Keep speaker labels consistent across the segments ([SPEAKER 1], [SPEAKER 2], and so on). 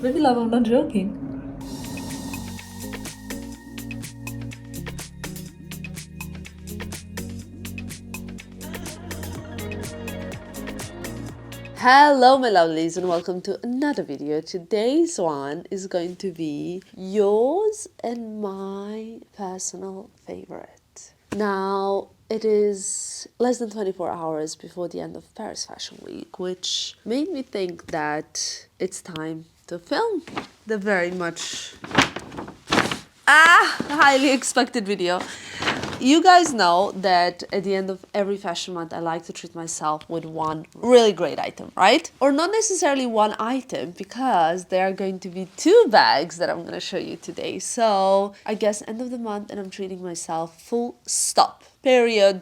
[SPEAKER 1] Baby love, I'm not joking. Hello my lovelies and welcome to another video. Today's one is going to be yours and my personal favorite. Now it is less than 24 hours before the end of Paris Fashion Week, which made me think that it's time to film the very much highly expected video. You guys know that at the end of every fashion month, I like to treat myself with one really great item, right? Or not necessarily one item, because there are going to be two bags that I'm going to show you today. So I guess end of the month and I'm treating myself, full stop, period.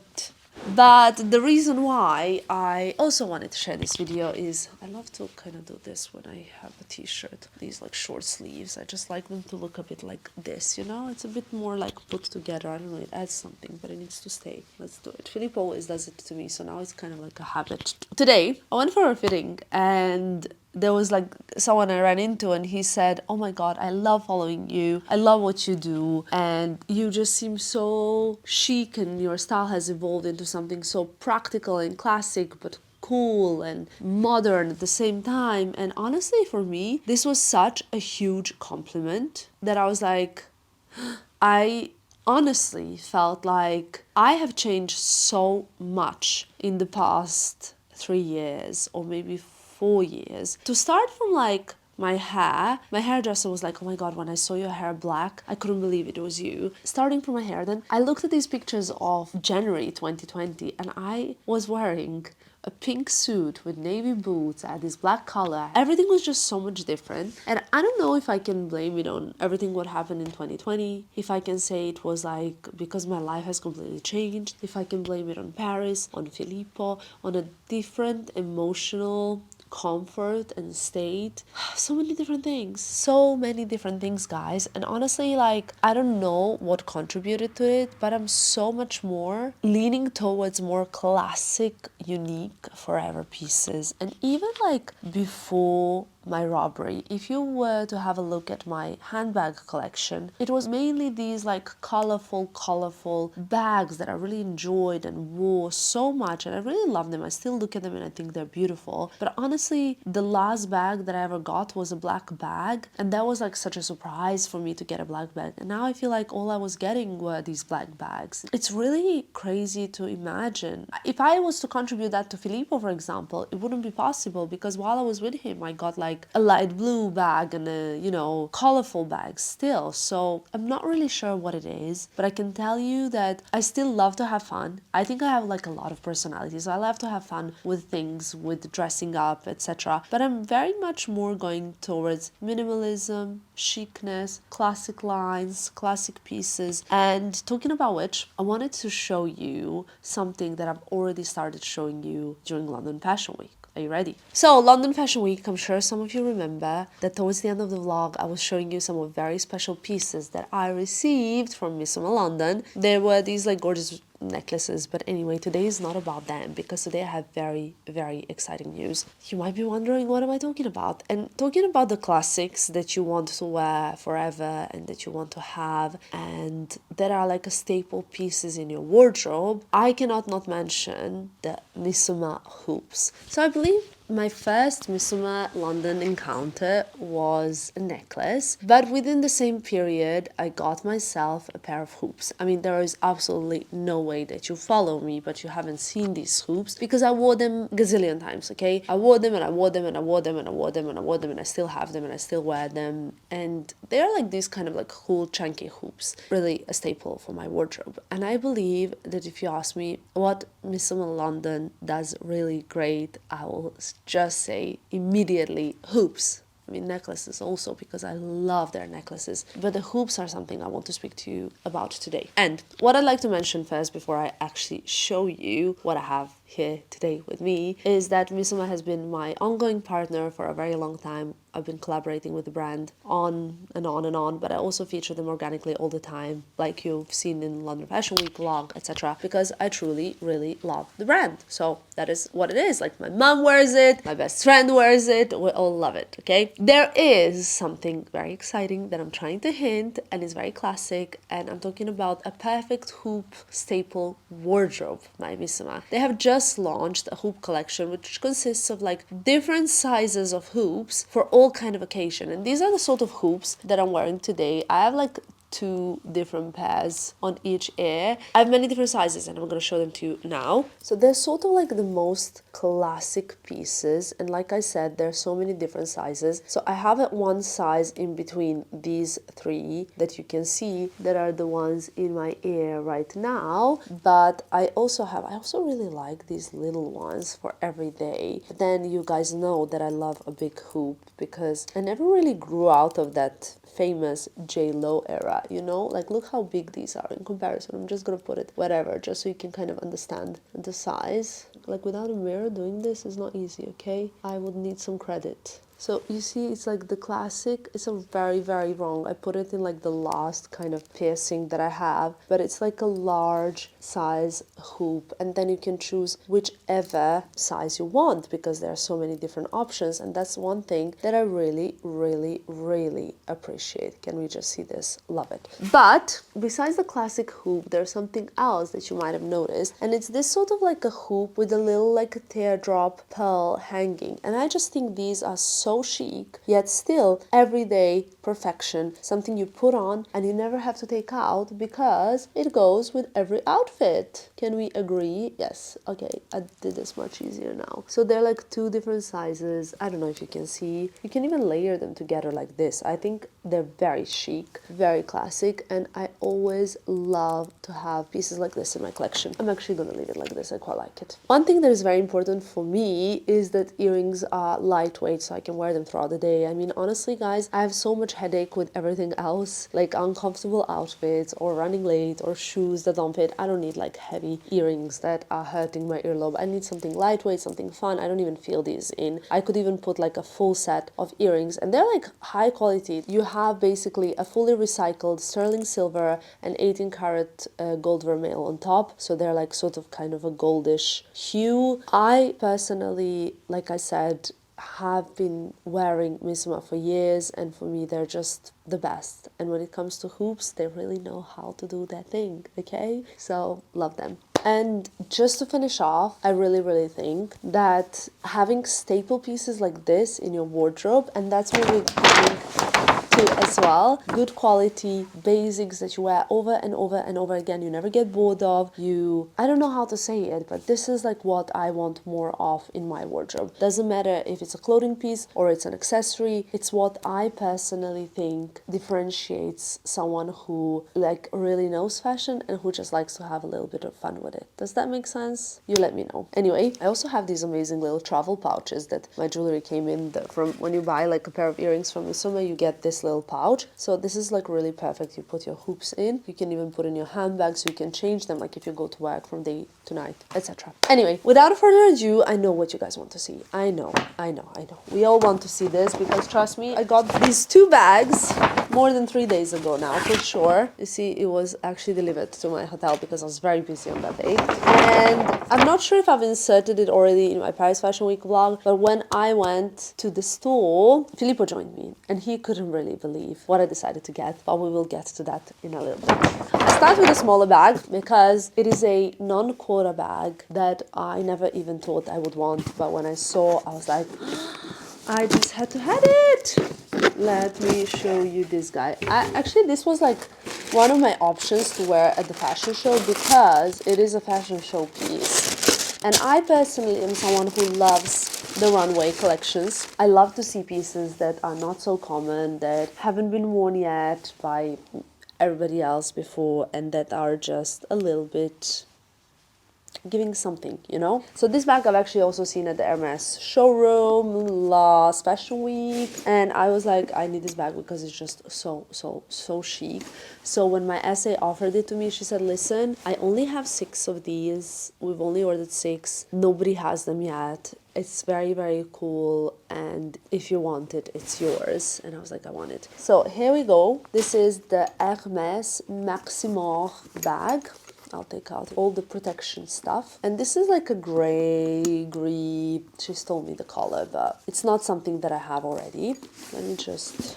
[SPEAKER 1] But the reason why I also wanted to share this video is I love to kind of do this when I have a t-shirt, these like short sleeves. I just like them to look a bit like this, you know? It's a bit more like put together. I don't know, it adds something, but it needs to stay. Let's do it. Philippe always does it to me, so now it's kind of like a habit. Today, I went for a fitting and there was like someone I ran into and he said, oh my God, I love following you. I love what you do. And you just seem so chic and your style has evolved into something so practical and classic, but cool and modern at the same time. And honestly, for me, this was such a huge compliment that I was like, I honestly felt like I have changed so much in the past 3 years or maybe 4 years. To start from like my hairdresser was like, oh my God, when I saw your hair black, I couldn't believe it was you. Starting from my hair, then I looked at these pictures of January 2020 and I was wearing a pink suit with navy boots. I had this black collar. Everything was just so much different. And I don't know if I can blame it on everything what happened in 2020. If I can say it was like because my life has completely changed. If I can blame it on Paris, on Filippo, on a different emotional comfort and state. So many different things, guys. And honestly, like, I don't know what contributed to it, but I'm so much more leaning towards more classic, unique, forever pieces. And even like before my robbery, if you were to have a look at my handbag collection, it was mainly these like colorful bags that I really enjoyed and wore so much, and I really love them. I still look at them and I think they're beautiful. But honestly, the last bag that I ever got was a black bag, and that was like such a surprise for me to get a black bag. And now I feel like all I was getting were these black bags. It's really crazy to imagine. If I was to contribute that to Filippo, for example, it wouldn't be possible, because while I was with him, I got like a light blue bag and a, you know, colorful bag still. So I'm not really sure what it is, but I can tell you that I still love to have fun. I think I have like a lot of personality, so I love to have fun with things, with dressing up, etc. But I'm very much more going towards minimalism, chicness, classic lines, classic pieces. And talking about which, I wanted to show you something that I've already started showing you during London Fashion Week. Are you ready? So, London Fashion Week, I'm sure some of you remember that towards the end of the vlog, I was showing you some of very special pieces that I received from Missoma London. There were these like gorgeous necklaces, but anyway, today is not about them, because today I have very, very exciting news. You might be wondering, what am I talking about? And talking about the classics that you want to wear forever and that you want to have and that are like a staple pieces in your wardrobe, I cannot not mention the Missoma hoops. So I believe my first Missoma London encounter was a necklace, but within the same period, I got myself a pair of hoops. I mean, there is absolutely no way that you follow me, but you haven't seen these hoops, because I wore them gazillion times, okay? I wore them and I wore them and I wore them and I wore them and I wore them and I still have them and I still wear them. And they're like these kind of like cool chunky hoops, really a staple for my wardrobe. And I believe that if you ask me what Missoma London does really great, I will just say immediately hoops. I mean, necklaces also, because I love their necklaces. But the hoops are something I want to speak to you about today. And what I'd like to mention first, before I actually show you what I have here today with me is that Missoma has been my ongoing partner for a very long time. I've been collaborating with the brand on and on and on, but I also feature them organically all the time, like you've seen in London Fashion Week vlog, etc. because I truly, really love the brand. So that is what it is. Like my mom wears it, my best friend wears it, we all love it, okay? There is something very exciting that I'm trying to hint, and it's very classic, and I'm talking about a perfect hoop staple wardrobe by Missoma. They have just launched a hoop collection which consists of like different sizes of hoops for all kind of occasion, and these are the sort of hoops that I'm wearing today. I have like 2 different pairs on each ear. I have many different sizes and I'm going to show them to you now. So they're sort of like the most classic pieces, and like I said, there are so many different sizes. So I have one size in between these 3 that you can see that are the ones in my ear right now, but I also really like these little ones for every day. But then you guys know that I love a big hoop because I never really grew out of that famous J-Lo era, you know? Like, look how big these are in comparison. I'm just gonna put it whatever, just so you can kind of understand the size. Like, without a mirror, doing this is not easy, okay? I would need some credit. So you see, it's like the classic. It's a very, very wrong. I put it in like the last kind of piercing that I have, but it's like a large size hoop, and then you can choose whichever size you want because there are so many different options, and that's one thing that I really, really, really appreciate. Can we just see this? Love it. But besides the classic hoop, there's something else that you might have noticed, and it's this sort of like a hoop with a little like a teardrop pearl hanging, and I just think these are so chic, yet still everyday perfection, something you put on and you never have to take out because it goes with every outfit. Can we agree? Yes. Okay, I did this much easier now. So they're like 2 different sizes. I don't know if you can see. You can even layer them together like this. I think they're very chic, very classic, and I always love to have pieces like this in my collection. I'm actually gonna leave it like this. I quite like it. One thing that is very important for me is that earrings are lightweight, so I can wear them throughout the day. I mean, honestly, guys, I have so much headache with everything else, like uncomfortable outfits or running late or shoes that don't fit. I don't need like heavy earrings that are hurting my earlobe. I need something lightweight, something fun. I don't even feel these in. I could even put like a full set of earrings, and they're like high quality. You have basically a fully recycled sterling silver and 18 karat gold vermeil on top, so they're like sort of kind of a goldish hue. I personally, like I said, have been wearing Missoma for years, and for me they're just the best. And when it comes to hoops, they really know how to do their thing, okay? So love them. And just to finish off, I really, really think that having staple pieces like this in your wardrobe, and that's what we're doing as well, good quality basics that you wear over and over and over again, you never get bored of. I don't know how to say it, but this is like what I want more of in my wardrobe. Doesn't matter if it's a clothing piece or it's an accessory, it's what I personally think differentiates someone who like really knows fashion and who just likes to have a little bit of fun with it. Does that make sense? You let me know. Anyway, I also have these amazing little travel pouches that my jewelry came in from. When you buy like a pair of earrings from Missoma, you get this little pouch. So this is like really perfect. You put your hoops in. You can even put in your handbag so you can change them like if you go to work from day to night, etc. Anyway, without further ado, I know what you guys want to see. I know. We all want to see this because trust me, I got these 2 bags more than 3 days ago now, for sure. You see, it was actually delivered to my hotel because I was very busy on that day. And I'm not sure if I've inserted it already in my Paris Fashion Week vlog, but when I went to the store, Filippo joined me and he couldn't really believe what I decided to get, but we will get to that in a little bit. I start with a smaller bag because it is a non-quarter bag that I never even thought I would want, but when I saw, I was like, I just had to have it. Let me show you this guy. Actually, this was like one of my options to wear at the fashion show because it is a fashion show piece. And I personally am someone who loves the runway collections. I love to see pieces that are not so common, that haven't been worn yet by everybody else before, and that are just a little bit giving something, you know? So this bag I've actually also seen at the Hermès showroom last Fashion Week, and I was like, I need this bag because it's just so chic. So when my essay offered it to me, she said, listen, I only have 6 of these. We've only ordered 6. Nobody has them yet. It's very, very cool, and if you want it, it's yours. And I was like, I want it. So here we go. This is the Hermès Missoma bag. I'll take out all the protection stuff. And this is like a gray. She's told me the color, but it's not something that I have already. Let me just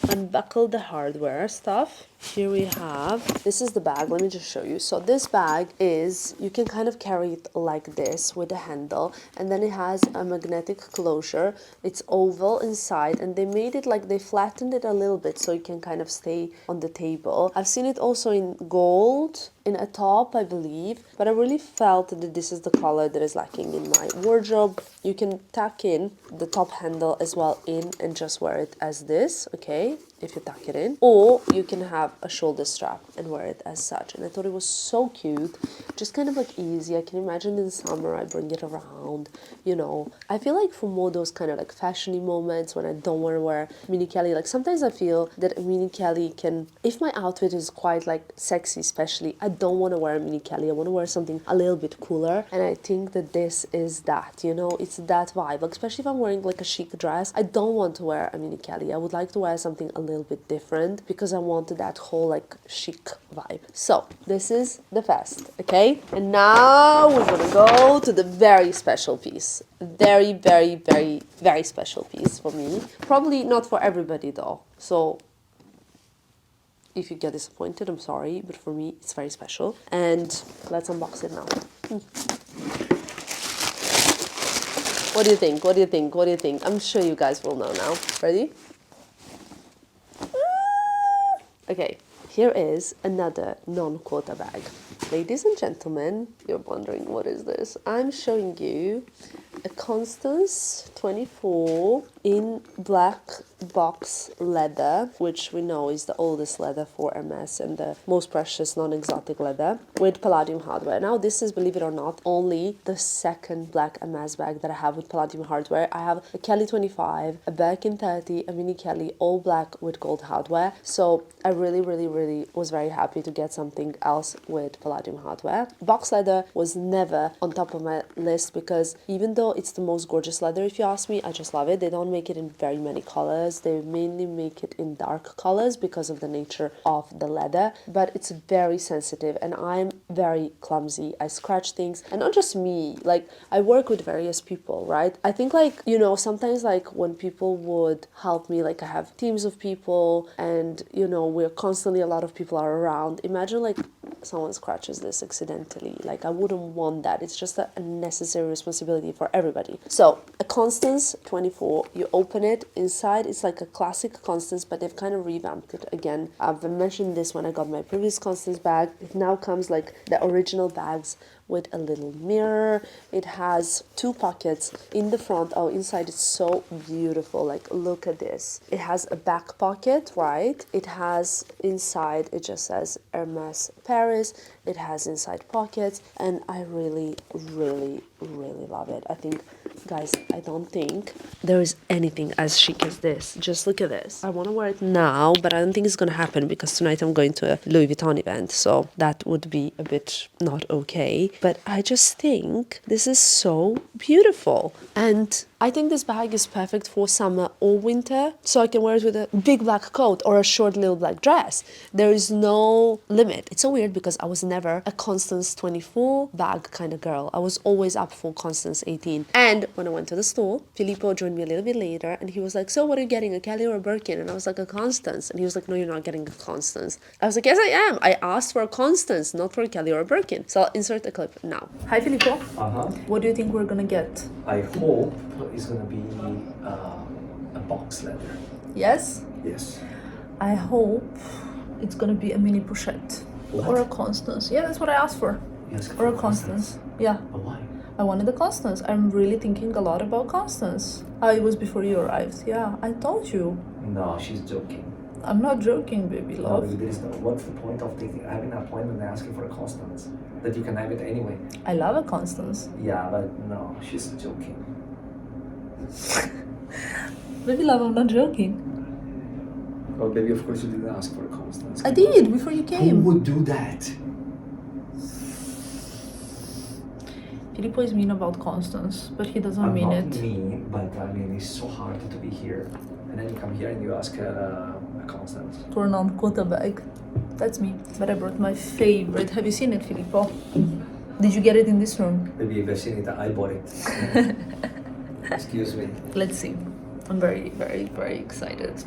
[SPEAKER 1] unbuckle the hardware stuff. Here we have, this is the bag. Let me just show you. So this bag is, you can kind of carry it like this with a handle, and then it has a magnetic closure. It's oval inside, and they made it like, they flattened it a little bit so it can kind of stay on the table. I've seen it also in gold, in a top, I believe, but I really felt that this is the color that is lacking in my wardrobe. You can tuck in the top handle as well in and just wear it as this, okay, if you tuck it in, or you can have a shoulder strap and wear it as such. And I thought it was so cute, just kind of like easy. I can imagine in summer I bring it around, you know. I feel like for more those kind of like fashiony moments when I don't want to wear mini Kelly, like sometimes I feel that a mini Kelly can, if my outfit is quite like sexy especially, I don't want to wear a mini Kelly. I want to wear something a little bit cooler, and I think that this is that, you know, it's that vibe. Like, especially if I'm wearing like a chic dress, I don't want to wear a mini Kelly. I would like to wear something a little bit different because I wanted that whole like chic vibe. So this is the vest, okay? And now we're gonna go to the very special piece. Very, very, very, very special piece for me. Probably not for everybody though. So if you get disappointed, I'm sorry, but for me, it's very special. And let's unbox it now. What do you think? What do you think? What do you think? I'm sure you guys will know now. Ready? Okay, here is another non-quota bag. Ladies and gentlemen, you're wondering what is this? I'm showing you a Constance 24 in black box leather, which we know is the oldest leather for Hermès and the most precious non-exotic leather, with palladium hardware. Now this is, believe it or not, only the second black Hermès bag that I have with palladium hardware. I have a Kelly 25, a Birkin 30, a mini Kelly, all black with gold hardware. So I really was very happy to get something else with palladium hardware. Box leather was never on top of my list because even though it's the most gorgeous leather, if you ask me, I just love it. They don't make it in very many colors. They mainly make it in dark colors because of the nature of the leather, but it's very sensitive and I'm very clumsy. I scratch things, and not just me, like I work with various people, right? I think like, you know, sometimes like when people would help me, like I have teams of people and, you know, we're constantly, a lot of people are around. Imagine like someone scratches this accidentally. Like I wouldn't want that. It's just a necessary responsibility for everybody. So a Constance 24, you open it, inside it's like a classic Constance, but they've kind of revamped it again. I've mentioned this when I got my previous Constance bag. It now comes like the original bags with a little mirror. It has 2 pockets in the front. Oh, inside it's so beautiful. Like, look at this. It has a back pocket, right? It has inside, it just says Hermès Paris. It has inside pockets, and I really love it. I think, guys, I don't think there is anything as chic as this. Just look at this. I want to wear it now, but I don't think it's gonna happen because tonight I'm going to a Louis Vuitton event, so that would be a bit not okay. But I just think this is so beautiful, and I think this bag is perfect for summer or winter, so I can wear it with a big black coat or a short little black dress. There is no limit. It's so weird because I was never a Constance 24 bag kind of girl. I was always up for Constance 18. And when I went to the store, Filippo joined me a little bit later, and he was like, so what are you getting, a Kelly or a Birkin? And I was like, a Constance. And he was like, no, you're not getting a Constance. I was like, yes, I am. I asked for a Constance, not for a Kelly or a Birkin. So I'll insert a clip now. Hi, Filippo. What do you think we're gonna get?
[SPEAKER 2] I hope it's gonna be a box leather.
[SPEAKER 1] Yes?
[SPEAKER 2] Yes.
[SPEAKER 3] I hope it's gonna be a mini pochette.
[SPEAKER 2] What?
[SPEAKER 3] Or a Constance. Yeah, that's what I asked for.
[SPEAKER 2] Yes.
[SPEAKER 3] Or a Constance. Yeah.
[SPEAKER 2] But why?
[SPEAKER 3] I wanted a Constance. I'm really thinking a lot about Constance. It was before you arrived. Yeah, I told you.
[SPEAKER 2] No, she's joking.
[SPEAKER 3] I'm not joking, baby
[SPEAKER 2] No,
[SPEAKER 3] love.
[SPEAKER 2] there is no. What's the point of having an appointment and asking for a Constance? That you can have it anyway.
[SPEAKER 3] I love a Constance.
[SPEAKER 2] Yeah, but no, she's joking.
[SPEAKER 3] Baby love, I'm not joking.
[SPEAKER 2] Well, baby, of course you didn't ask for a Constance.
[SPEAKER 3] I did before you
[SPEAKER 2] Who
[SPEAKER 3] came.
[SPEAKER 2] would do that?
[SPEAKER 3] Filippo is mean about Constance, but he doesn't
[SPEAKER 2] I'm
[SPEAKER 3] mean
[SPEAKER 2] not
[SPEAKER 3] it.
[SPEAKER 2] mean, but I mean, it's so hard to be here. And then you come here and you ask a Constance.
[SPEAKER 3] For an quota bag. That's me. But I brought my favorite. Have you seen it, Filippo? Did you get it in this room?
[SPEAKER 2] Maybe if I've seen it, I bought it. Excuse me.
[SPEAKER 3] Let's see. I'm very, very, very excited.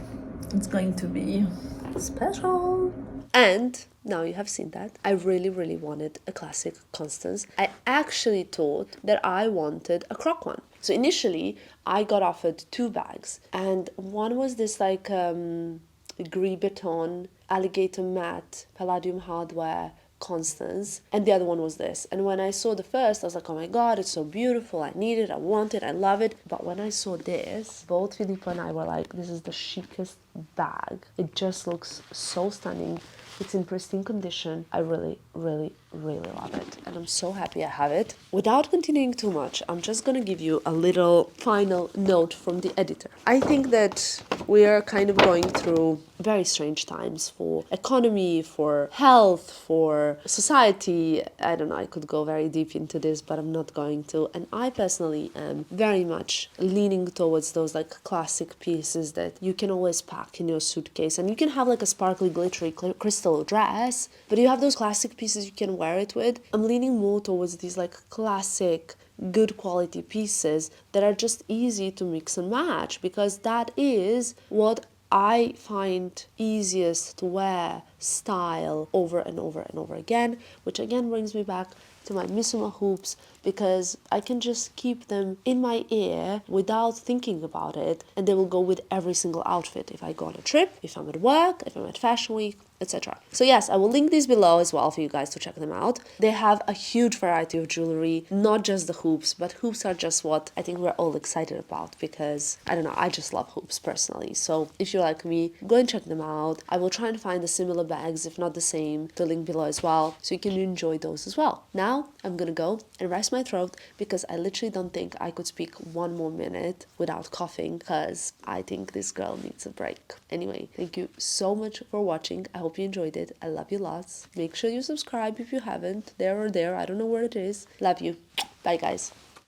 [SPEAKER 3] It's going to be special.
[SPEAKER 1] And now you have seen that. I really, really wanted a classic Constance. I actually thought that I wanted a croc one. So initially, I got offered 2 bags. And one was this like gris beton, alligator matte, palladium hardware Constance, and the other one was this. And when I saw the first, I was like, oh my god, it's so beautiful, I need it, I want it, I love it. But when I saw this, both Filippo and I were like, this is the chicest bag. It just looks so stunning. It's in pristine condition. I really, really, really love it. And I'm so happy I have it. Without continuing too much, I'm just going to give you a little final note from the editor. I think that we are kind of going through very strange times for economy, for health, for society. I don't know, I could go very deep into this, but I'm not going to. And I personally am very much leaning towards those like classic pieces that you can always pack in your suitcase. And you can have like a sparkly, glittery crystal dress, but you have those classic pieces you can wear it with. I'm leaning more towards these like classic, good quality pieces that are just easy to mix and match, because that is what I find easiest to wear, style over and over and over again, which again brings me back to my Missoma hoops, because I can just keep them in my ear without thinking about it, and they will go with every single outfit. If I go on a trip, if I'm at work, if I'm at Fashion Week, etc. So yes, I will link these below as well for you guys to check them out. They have a huge variety of jewelry, not just the hoops, but hoops are just what I think we're all excited about, because I don't know, I just love hoops personally. So if you're like me, go and check them out. I will try and find the similar bags, if not the same, to link below as well, so you can enjoy those as well. Now I'm gonna go and rest my throat, because I literally don't think I could speak 1 more minute without coughing, because I think this girl needs a break. Anyway, thank you so much for watching. I hope you enjoyed it. I love you lots. Make sure you subscribe if you haven't. There or there, I don't know where it is. Love you. Bye guys.